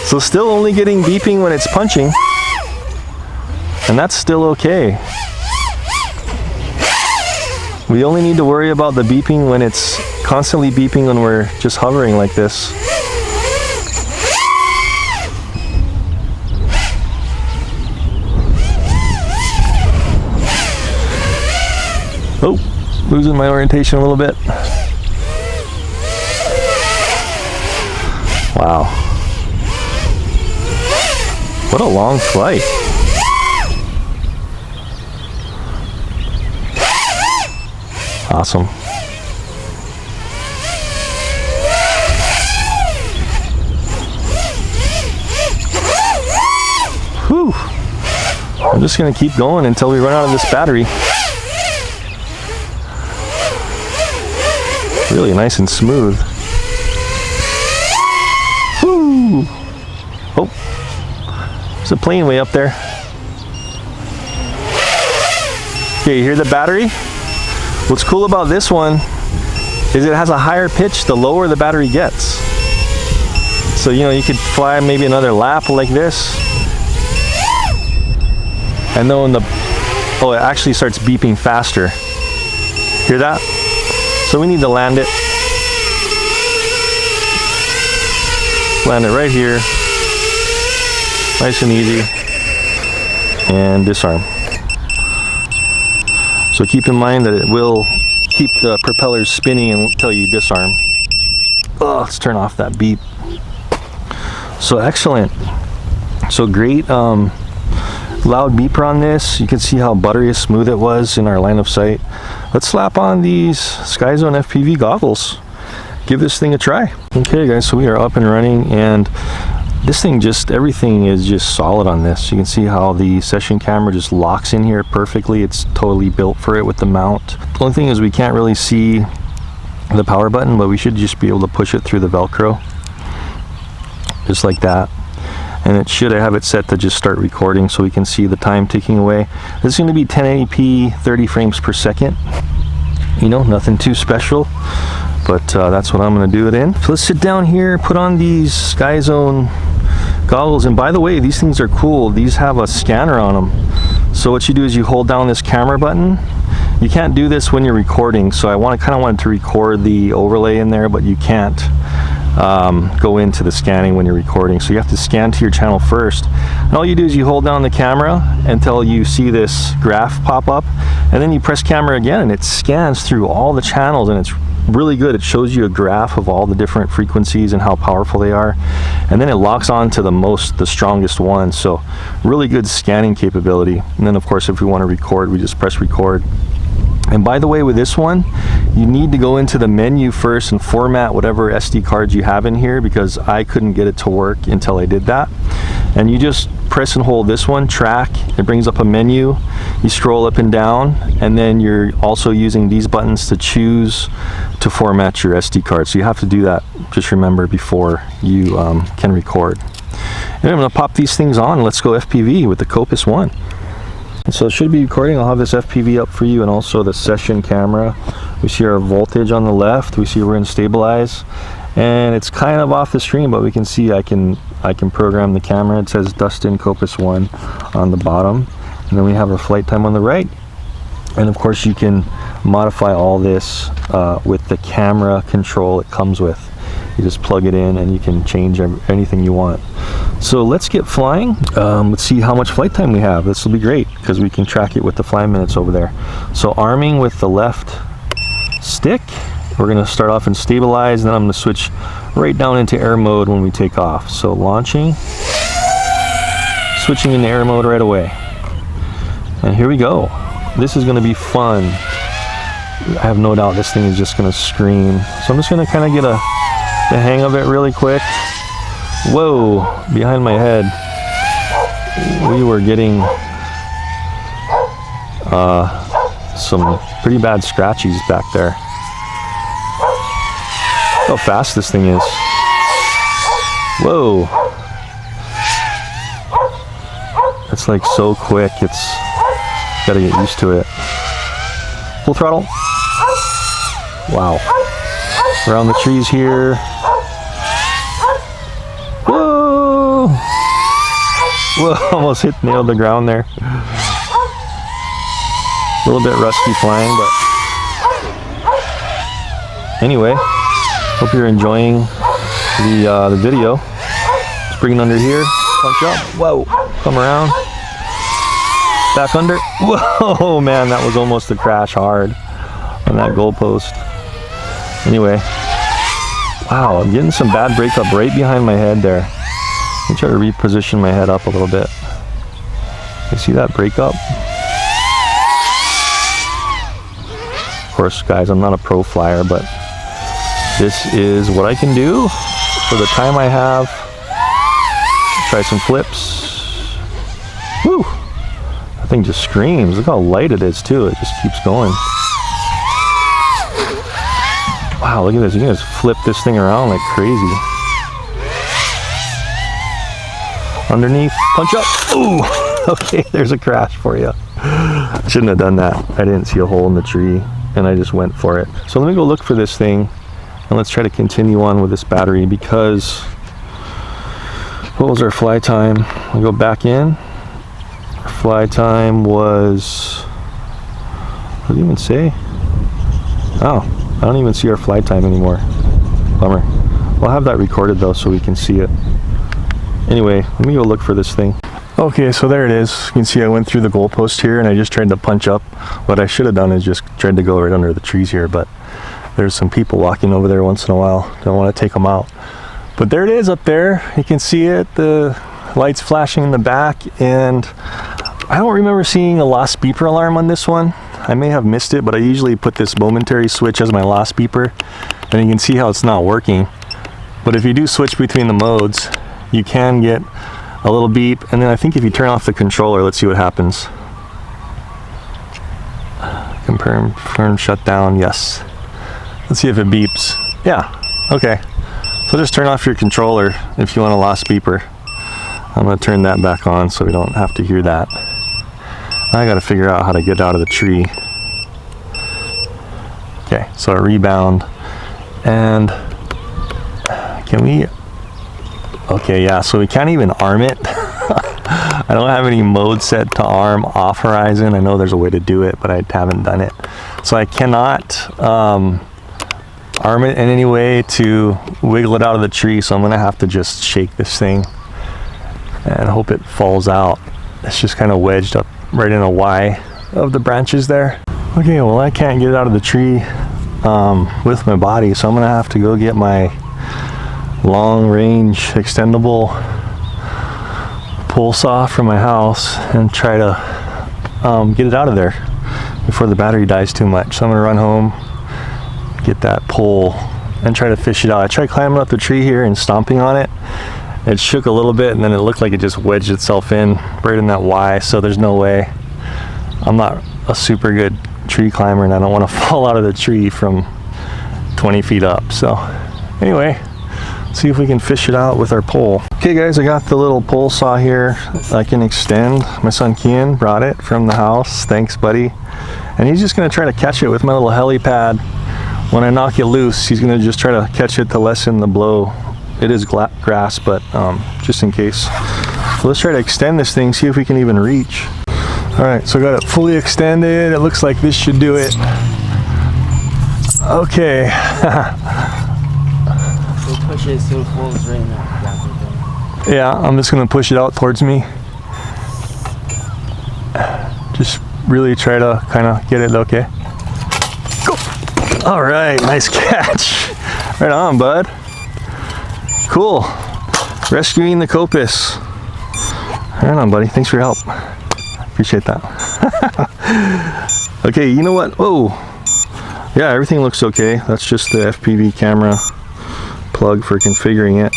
So still only getting beeping when it's punching. And that's still okay. We only need to worry about the beeping when it's constantly beeping when we're just hovering like this. Oh. Losing my orientation a little bit. Wow. What a long flight. Awesome. Whew. I'm just gonna keep going until we run out of this battery. Really nice and smooth. Woo! Oh, there's a plane way up there. Okay, you hear the battery? What's cool about this one is it has a higher pitch the lower the battery gets. So, you know, you could fly maybe another lap like this. And then when oh, it actually starts beeping faster. Hear that? So we need to land it. Land it right here. Nice and easy. And disarm. So keep in mind that it will keep the propellers spinning until you disarm. Oh, let's turn off that beep. So excellent. So great loud beeper on this. You can see how buttery and smooth it was in our line of sight. Let's slap on these Skyzone FPV goggles. Give this thing a try. Okay guys, so we are up and running, and this thing everything is just solid on this. You can see how the session camera just locks in here perfectly. It's totally built for it with the mount. The only thing is we can't really see the power button, but we should just be able to push it through the Velcro. Just like that. And it should have it set to just start recording so we can see the time ticking away. This is going to be 1080p 30 frames per second. You know, nothing too special, but that's what I'm going to do it in. So let's sit down here, put on these Skyzone goggles. And by the way, these things are cool. These have a scanner on them. So what you do is you hold down this camera button. You can't do this when you're recording, so I kind of wanted to record the overlay in there, but you can't. go into the scanning when you're recording. So you have to scan to your channel first, and all you do is you hold down the camera until you see this graph pop up, and then you press camera again and it scans through all the channels, and it's really good. It shows you a graph of all the different frequencies and how powerful they are, and then it locks on to the strongest one. So really good scanning capability. And then of course if we want to record, we just press record. And by the way, with this one, you need to go into the menu first and format whatever SD cards you have in here, because I couldn't get it to work until I did that. And you just press and hold this one, track, it brings up a menu, you scroll up and down, and then you're also using these buttons to choose to format your SD card. So you have to do that, just remember, before you can record. And I'm going to pop these things on, and let's go FPV with the Kopis one. So it should be recording. I'll have this FPV up for you, and also the session camera. We see our voltage on the left, we see we're in stabilize, and it's kind of off the screen, but we can see I can program the camera. It says Dustin Kopis 1 on the bottom, and then we have our flight time on the right. And of course you can modify all this with the camera control it comes with. You just plug it in and you can change anything you want. So let's get flying. Let's see how much flight time we have. This will be great because we can track it with the flight minutes over there. So arming with the left stick, we're going to start off and stabilize, then I'm going to switch right down into air mode when we take off. So launching, switching into air mode right away, and here we go. This is going to be fun. I have no doubt this thing is just going to scream. So I'm just going to kind of get the hang of it really quick. Whoa, behind my head we were getting some pretty bad scratchies back there. How fast this thing is. Whoa, it's like so quick, it's gotta get used to it. Full throttle. Wow, around the trees here. Whoa, whoa, almost nailed the ground there. A little bit rusty flying, but anyway, hope you're enjoying the video. Let's bring it under here, punch up, whoa, come around, back under. Whoa, man, that was almost a crash hard on that goalpost. Anyway, wow, I'm getting some bad breakup right behind my head there. Let me try to reposition my head up a little bit. You see that breakup? Of course, guys, I'm not a pro flyer, but this is what I can do for the time I have. Try some flips. Woo! That thing just screams. Look how light it is too. It just keeps going. Wow, look at this. You can just flip this thing around like crazy. Underneath, punch up. Ooh! Okay, there's a crash for you. I shouldn't have done that. I didn't see a hole in the tree and I just went for it. So let me go look for this thing and let's try to continue on with this battery, because what was our fly time? I'll go back in. Our fly time was, what did it even say? Oh, I don't even see our fly time anymore. Bummer. We'll have that recorded though so we can see it. Anyway, let me go look for this thing. Okay, so there it is. You can see I went through the goalpost here and I just tried to punch up. What I should have done is just tried to go right under the trees here, but there's some people walking over there once in a while. Don't want to take them out. But there it is up there. You can see it. The lights flashing in the back, and I don't remember seeing a lost beeper alarm on this one. I may have missed it, but I usually put this momentary switch as my lost beeper, and you can see how it's not working. But if you do switch between the modes, you can get a little beep, and then I think if you turn off the controller, let's see what happens. Confirm shutdown, yes. Let's see if it beeps. Yeah, okay. So just turn off your controller if you want a lost beeper. I'm gonna turn that back on so we don't have to hear that. I gotta figure out how to get out of the tree. Okay, so a rebound, and can we, okay, yeah, so we can't even arm it. I don't have any mode set to arm off horizon. I know there's a way to do it, but I haven't done it. So I cannot arm it in any way to wiggle it out of the tree, so I'm gonna have to just shake this thing and hope it falls out. It's just kind of wedged up right in a Y of the branches there. Okay, well I can't get it out of the tree with my body, so I'm gonna have to go get my long range extendable pole saw from my house and try to get it out of there before the battery dies too much. So I'm gonna run home, get that pole, and try to fish it out. I tried climbing up the tree here and stomping on it. It shook a little bit, and then it looked like it just wedged itself in right in that Y, so there's no way. I'm not a super good tree climber, and I don't want to fall out of the tree from 20 feet up. So anyway, see if we can fish it out with our pole. Okay guys, I got the little pole saw here I can extend. My son Kian brought it from the house. Thanks, buddy. And he's just gonna try to catch it with my little helipad. When I knock it loose, he's gonna just try to catch it to lessen the blow. It is grass, but just in case. So let's try to extend this thing, see if we can even reach. All right, so I got it fully extended. It looks like this should do it. Okay. So push it so it falls right now. Yeah, I'm just gonna push it out towards me. Just really try to kind of get it okay. Go. All right, nice catch. Right on, bud. Cool. Rescuing the Kopis. Right on, buddy. Thanks for your help. Appreciate that. Okay, you know what? Oh, yeah, everything looks okay. That's just the FPV camera plug for configuring it.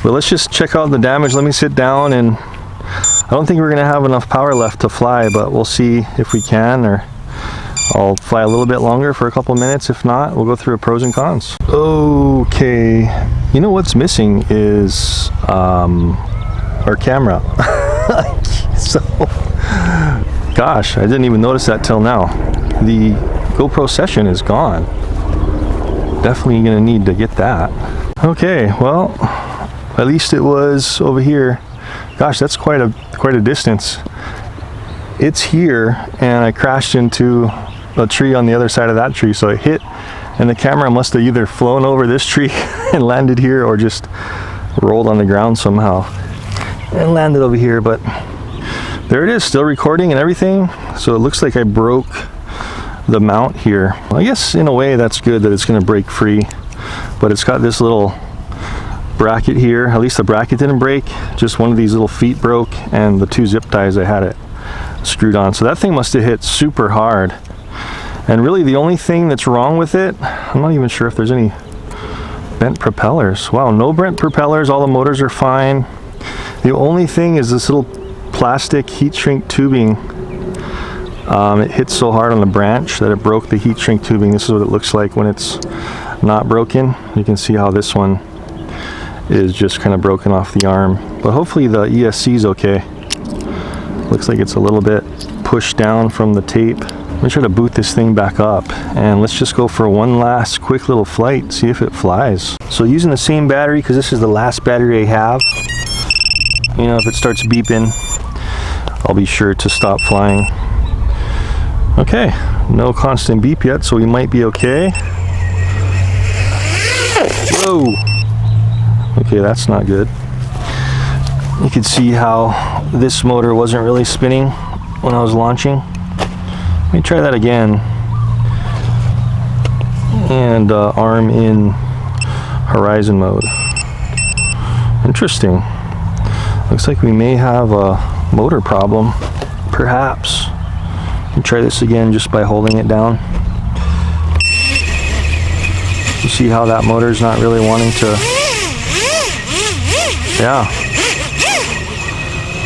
But let's just check out the damage. Let me sit down, and I don't think we're gonna have enough power left to fly, but we'll see if we can, or I'll fly a little bit longer for a couple of minutes. If not, we'll go through the pros and cons. Okay, you know what's missing is our camera. So, gosh, I didn't even notice that till now. The GoPro session is gone. Definitely gonna need to get that. Okay, well, at least it was over here. Gosh, that's quite a distance. It's here, and I crashed into a tree on the other side of that tree, so it hit, and the camera must have either flown over this tree and landed here, or just rolled on the ground somehow and landed over here. But there it is, still recording and everything. So it looks like I broke the mount here. I guess in a way that's good that it's going to break free, but it's got this little bracket here. At least the bracket didn't break, just one of these little feet broke, and the two zip ties I had it screwed on. So that thing must have hit super hard. And really the only thing that's wrong with it, I'm not even sure if there's any bent propellers. Wow, no bent propellers, all the motors are fine. The only thing is this little plastic heat shrink tubing. It hit so hard on the branch that it broke the heat shrink tubing. This is what it looks like when it's not broken. You can see how this one is just kind of broken off the arm, but hopefully the ESC is okay. Looks like it's a little bit pushed down from the tape. Let me try to boot this thing back up, and let's just go for one last quick little flight, see if it flies. So using the same battery, because this is the last battery I have. You know, if it starts beeping, I'll be sure to stop flying. Okay, no constant beep yet, so we might be okay. Whoa! Okay, that's not good. You can see how this motor wasn't really spinning when I was launching. Let me try that again. And arm in horizon mode. Interesting. Looks like we may have a motor problem, perhaps. I'll try this again just by holding it down. You see how that motor's not really wanting to. Yeah.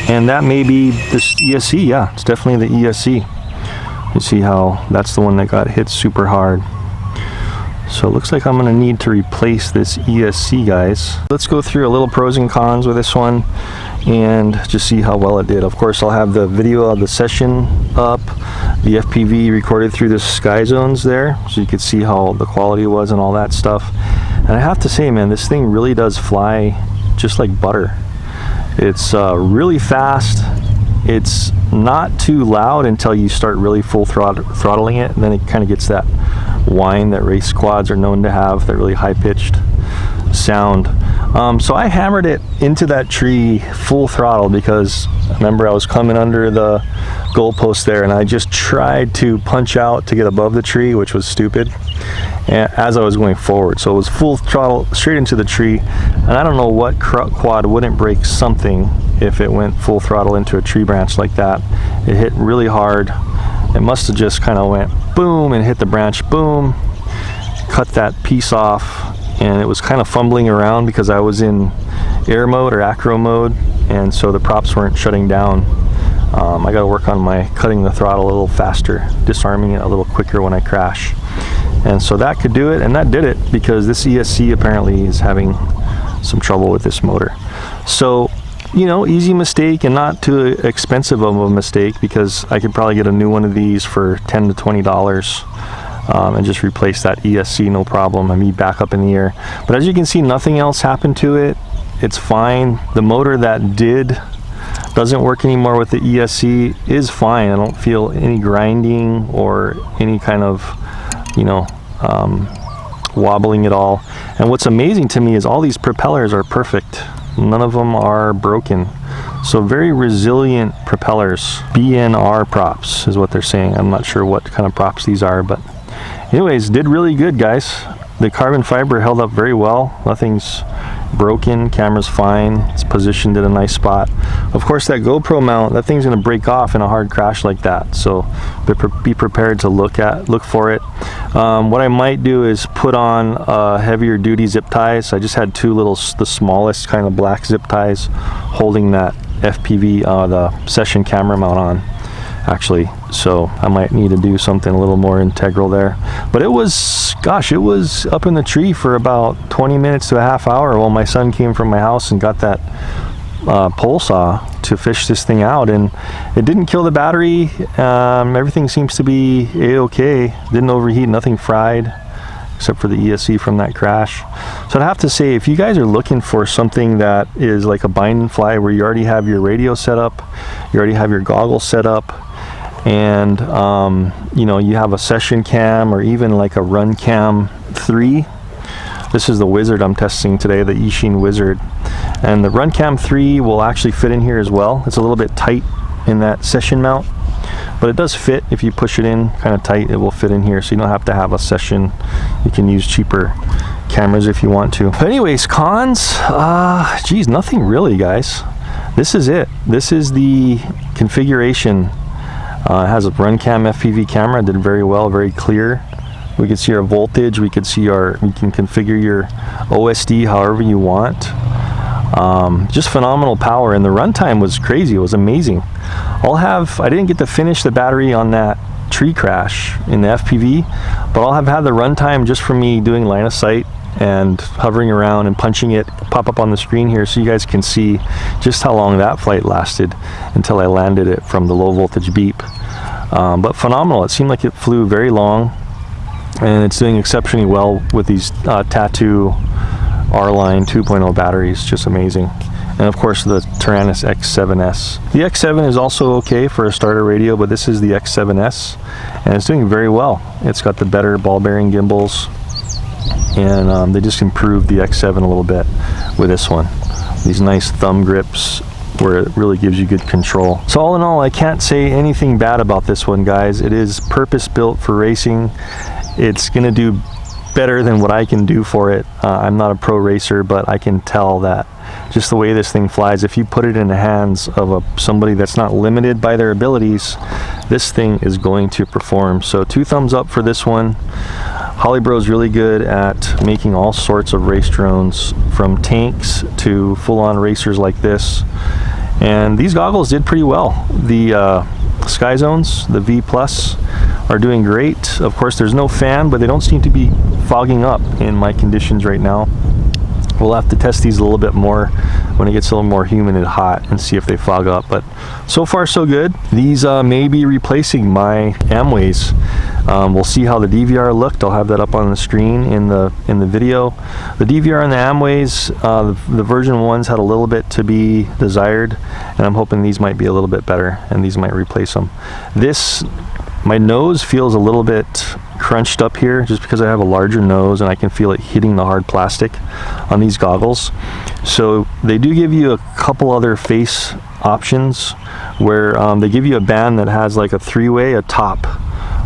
And that may be this ESC. Yeah, it's definitely the ESC. You see how that's the one that got hit super hard. So it looks like I'm gonna need to replace this ESC, guys. Let's go through a little pros and cons with this one and just see how well it did. Of course, I'll have the video of the session up, the FPV recorded through the Skyzones there, so you could see how the quality was and all that stuff. And I have to say, man, this thing really does fly just like butter. It's really fast. It's not too loud until you start really full throttling it, and then it kind of gets that whine that race quads are known to have, that really high-pitched sound. So I hammered it into that tree full throttle because remember I was coming under the goalpost there, and I just tried to punch out to get above the tree, which was stupid, as I was going forward. So it was full throttle straight into the tree, and I don't know what quad wouldn't break something if it went full throttle into a tree branch like that. It hit really hard. It must have just kind of went boom and hit the branch, boom, cut that piece off. And it was kind of fumbling around because I was in air mode or acro mode, and so the props weren't shutting down. I got to work on my cutting the throttle a little faster, disarming it a little quicker when I crash. And so that could do it, and that did it, because this ESC apparently is having some trouble with this motor. So, you know, easy mistake and not too expensive of a mistake, because I could probably get a new one of these for $10 to $20. And just replace that ESC, no problem. I mean, back up in the air. But as you can see, nothing else happened to it. It's fine. The motor that doesn't work anymore with the ESC is fine. I don't feel any grinding or any kind of, you know, wobbling at all. And what's amazing to me is all these propellers are perfect. None of them are broken. So very resilient propellers. BNR props is what they're saying. I'm not sure what kind of props these are, but anyways, did really good, guys. The carbon fiber held up very well. Nothing's broken. Camera's fine. It's positioned in a nice spot. Of course, that GoPro mount, that thing's going to break off in a hard crash like that. So be prepared to look for it. What I might do is put on heavier duty zip ties. I just had the smallest kind of black zip ties holding that FPV, the session camera mount on, actually. So I might need to do something a little more integral there. But it was, gosh, it was up in the tree for about 20 minutes to a half hour while my son came from my house and got that pole saw to fish this thing out, and it didn't kill the battery. Everything seems to be a-okay. Didn't overheat, nothing fried, except for the ESC from that crash. So I'd have to say, if you guys are looking for something that is like a bind and fly, where you already have your radio set up, you already have your goggles set up, and you know, you have a session cam or even like a run cam 3. This is the Wizard I'm testing today, the Eachine Wizard, and the run cam 3 will actually fit in here as well. It's a little bit tight in that session mount, but it does fit. If you push it in kind of tight, it will fit in here, so you don't have to have a session. You can use cheaper cameras if you want to. But anyways, cons, geez, nothing really, guys. This is it. This is the configuration. It has a run cam FPV camera, did very well, very clear. We can see our voltage, we can configure your OSD however you want. Just phenomenal power, and the runtime was crazy. It was amazing. I didn't get to finish the battery on that tree crash in the FPV, but I'll have had the runtime just from me doing line of sight and hovering around and punching it pop up on the screen here, so you guys can see just how long that flight lasted until I landed it from the low voltage beep. But phenomenal. It seemed like it flew very long, and it's doing exceptionally well with these Tattoo R-Line 2.0 batteries. Just amazing. And of course the Taranis X7S. The X7 is also okay for a starter radio, but this is the X7S, and it's doing very well. It's got the better ball bearing gimbals, and they just improved the X7 a little bit with this one. These nice thumb grips where it really gives you good control. So all in all, I can't say anything bad about this one, guys. It is purpose built for racing. It's gonna do better than what I can do for it. I'm not a pro racer, but I can tell that just the way this thing flies, if you put it in the hands of somebody that's not limited by their abilities, this thing is going to perform. So 2 thumbs up for this one. HolyBro is really good at making all sorts of race drones, from tanks to full-on racers like this. And these goggles did pretty well. The Skyzones, the V Plus, are doing great. Of course, there's no fan, but they don't seem to be fogging up in my conditions right now. We'll have to test these a little bit more when it gets a little more humid and hot and see if they fog up, but so far so good. These may be replacing my Amways. We'll see how the DVR looked. I'll have that up on the screen in the video. The DVR and the Amways, the version 1s had a little bit to be desired, and I'm hoping these might be a little bit better and these might replace them. My nose feels a little bit crunched up here just because I have a larger nose and I can feel it hitting the hard plastic on these goggles. So they do give you a couple other face options where they give you a band that has like a three-way, a top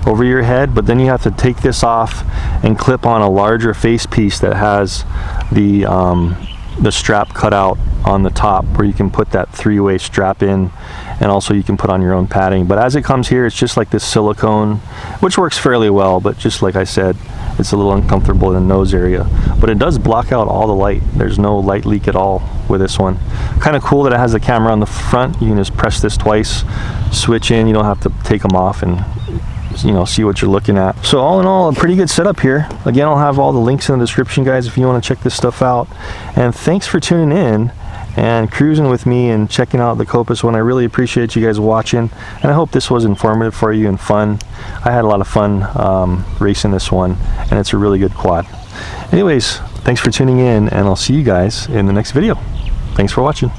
over your head, but then you have to take this off and clip on a larger face piece that has the strap cut out on the top, where you can put that three-way strap in, and also you can put on your own padding. But as it comes here, it's just like this silicone, which works fairly well, but just like I said, it's a little uncomfortable in the nose area. But it does block out all the light. There's no light leak at all with this one. Kind of cool that it has the camera on the front. You can just press this twice, switch in, you don't have to take them off and see what you're looking at. So all in all, a pretty good setup here. Again, I'll have all the links in the description, guys, if you want to check this stuff out. And thanks for tuning in and cruising with me and checking out the Kopis one. I really appreciate you guys watching, and I hope this was informative for you and fun. I had a lot of fun racing this one, and it's a really good quad. Anyways, thanks for tuning in, and I'll see you guys in the next video. Thanks for watching.